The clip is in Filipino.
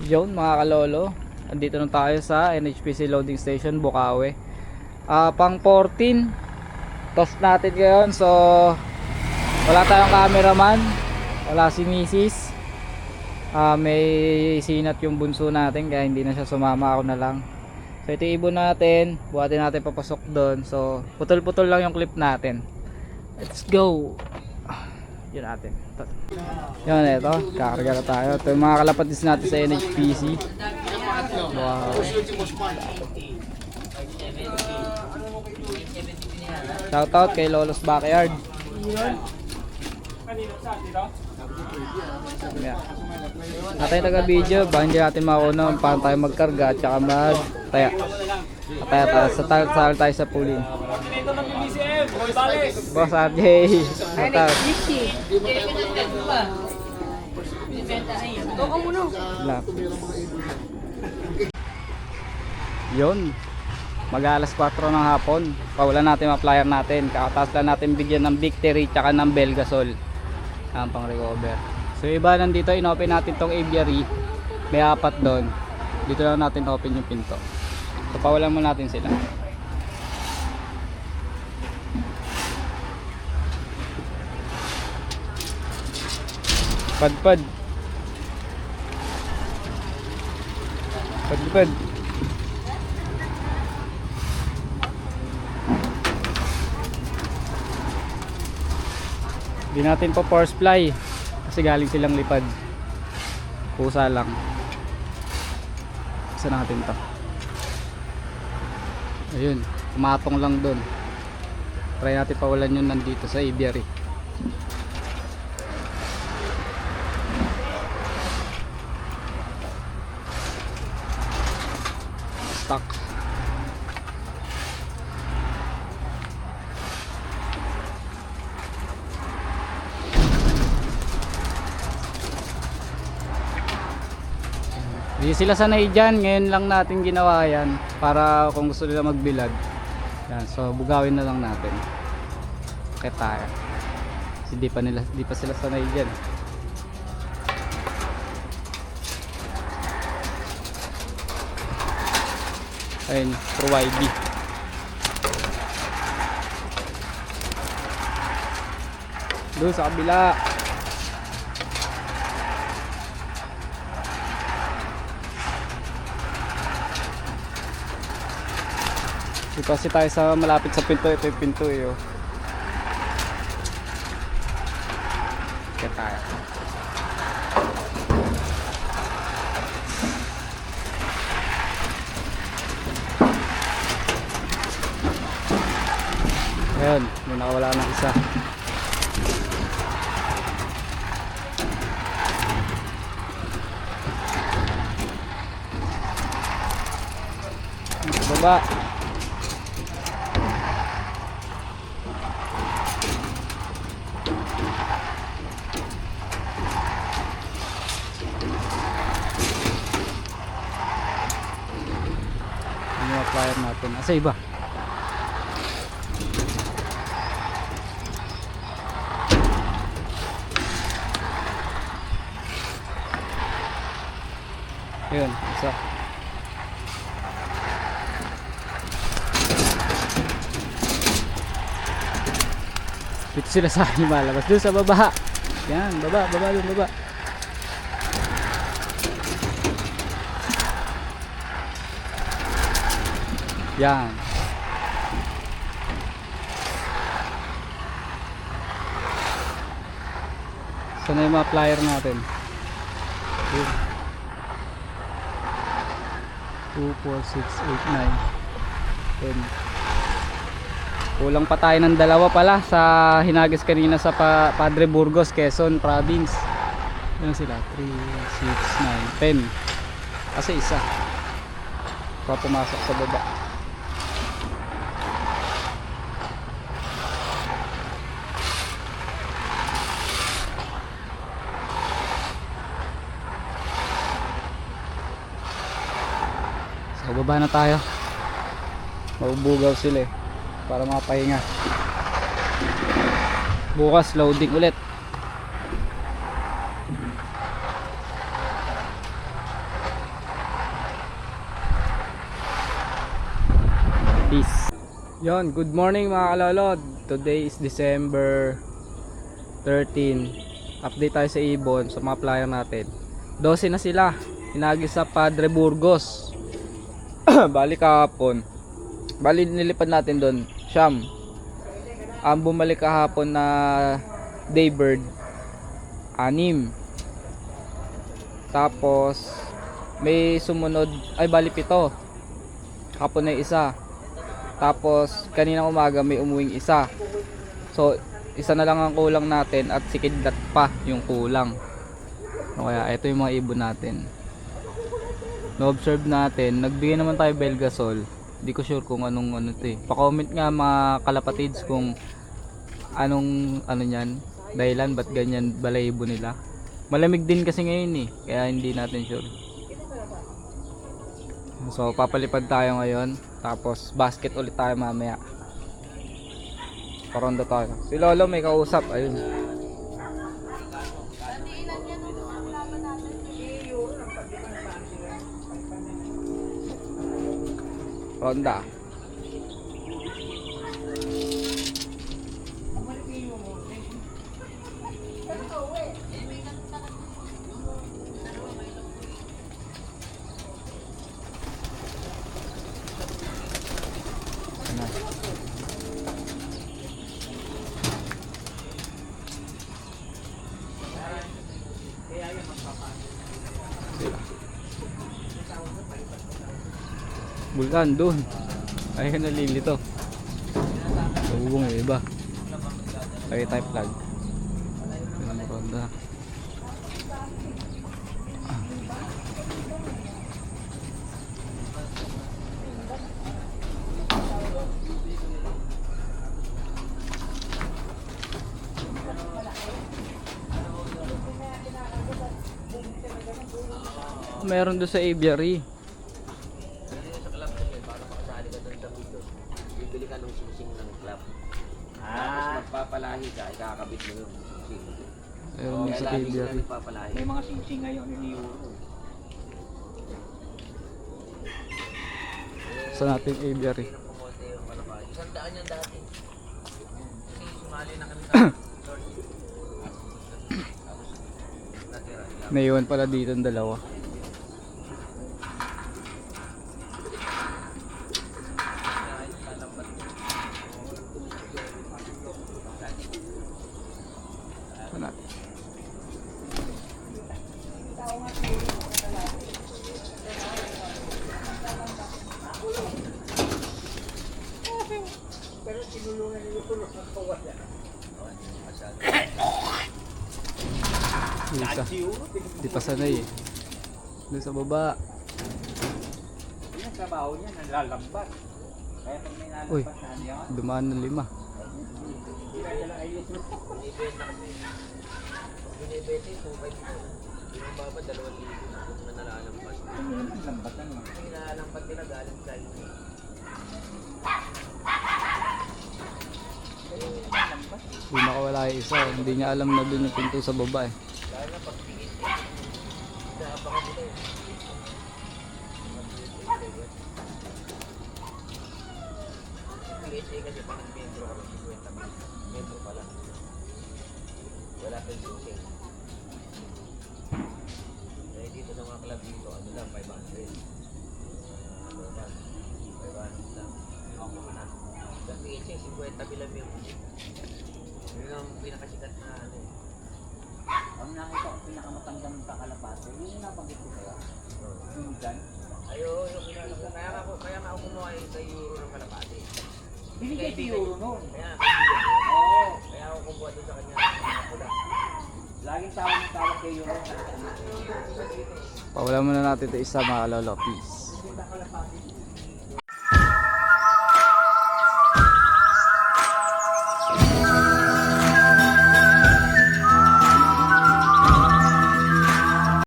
Yun mga kalolo, andito na tayo sa NHPC loading station Bukawi. Pang 14 toast natin ngayon. So wala tayong cameraman, wala si Mrs. May sinat yung bunso natin kaya hindi na siya sumama, ako na lang. So ito ibon natin, buhatin natin papasok doon. So putol-putol lang yung clip natin. Let's go. Yun natin. Yun, ito, kakarga na tayo. Ito yung mga kalapatis natin sa NHPC. Wow. Shoutout kay Lolo's Backyard. Yeah. Natay taga-video, baka hindi natin makuha paano tayo magkarga at saka mag-taya. Taya tayo sa pooling. Boss RJ. Shoutout. Yun, mag-alas 4 ng hapon. Pawalan natin mga flyer natin. Kakataas lang natin bigyan ng Victory tsaka ng Belgasol ang pang recover. So iba nandito, inopen natin tong aviary. May 4 doon. Dito lang natin open yung pinto. So pawalan mo natin sila. Padpad. Padpad. Hindi natin pa force fly kasi galing silang lipad. Pusa lang. Isa natin to. Ayun, tumatong lang doon. Try natin pawalan yun nandito sa aviary. Stuck. Hindi sila sanay dyan, ngayon lang natin ginawa yan para kung gusto nila magbilad yan. So bugawin na lang natin kaya tayo kasi di pa sila sanay dyan. Ayun, Pro YB. Doon sa kabila. Dito kasi tayo sa malapit sa pinto. Ito yung pinto eh. Kaya tayo. Ayan, may nakawala ng isa. Baba. Ano yung flyer natin? Asa iba? Yun, isa. Dito sila sa akin malabas. Doon sa baba. Yan, baba doon, baba. Yan. Sana yung mga flyer natin. Yun. 2, 4, 6, 8, 9, 10. Kulang pa tayo ng dalawa pala sa hinagis kanina sa Padre Burgos, Quezon Province. Yan sila, 3, 6, 9, 10. Kasi isa pa pumasok sa baba. So baba na tayo. Mabubugaw sila eh para makapahinga. Bukas loading ulit. Yon, good morning mga kalolod. Today is December 13. Update tayo sa ibon sa mga player natin. 12 na sila. Hinagi sa Padre Burgos. Bali kahapon. Bali nilipad natin doon. Siyam. Ang bumalik kahapon na daybird 6. Tapos may sumunod ay bali 7. Kahapon na isa. Tapos kaninang umaga may umuwing isa. So isa na lang ang kulang natin at si Kidlat pa yung kulang. So, kaya ito yung mga ibon natin. No-observe natin, nagbigay naman tayo Belgasol. Hindi ko sure kung anong ano 'to eh. Pa-comment nga mga kalapatids kung anong ano niyan, dahilan ba't ganyan balahibo nila. Malamig din kasi ngayon eh, kaya hindi natin sure. So papalipad tayo ngayon, tapos basket ulit tayo mamaya. Paronda tayo. Si Lolo may kausap, ayun. Ronda. Bulan doon. Ayun nalilito. Bubong yung iba. Ay type flag. Ayun ronda. Meron doon sa aviary. Bibili ka ng sing ng club. Tapos magpapalahi ka, ikakabit mo yung sing. Meron doon sa Kaya lagi sila aviary. nagpapalahi. May mga sing-sing ngayon ni Euro. Sa nating aviary. Ng pumote yung kalapati. 100 yan dati. Kasi sumali na kami sa natira. Naiwan pala dito ang dalawa. Ano? Pero sinulungan nila tulog ng kawala. Isa. Di pa sanay eh. Doon sa baba. Yung trabaho niya, nalalambat. Kaya pag may Uy, nalambat na niya, dumaan ng 5. hindi ka nila ayos mo. Binibete, 2.5 ito. Yung baba, 2,000 na nalalampas. Ano yung lambat na naman? Yung nalalampas nila galing sa inyo. Hindi makawala yung isa. Hindi niya alam na doon yung pinto sa baba eh. Lalo na pag tingin ko, napaka nila eh. PHA kasi pa ng metro ka ng 50 metro pala. Wala pa yung sing. Dahil dito sa mga club dito, ano lang, 500. Ano ba? 500 lang. Ako na. Sa PHA, 50 bilang yung yun ang pinakasikat na ano eh. Ang nakita ko pinakamatandang kakalapate, yun yung nabanggit ko kaya. Yung dyan. Ayo, yung kinala ko. Kaya nga ako kumuha yung sa euro ng kalapati. Binigay si Euro noon. Kaya, Oo. kaya ako kumuha doon sa kanya ng mga pula. Laging tawag kay Euro. Pawalan muna natin ito isa mga lolo. Peace. Hindi ba kalapate?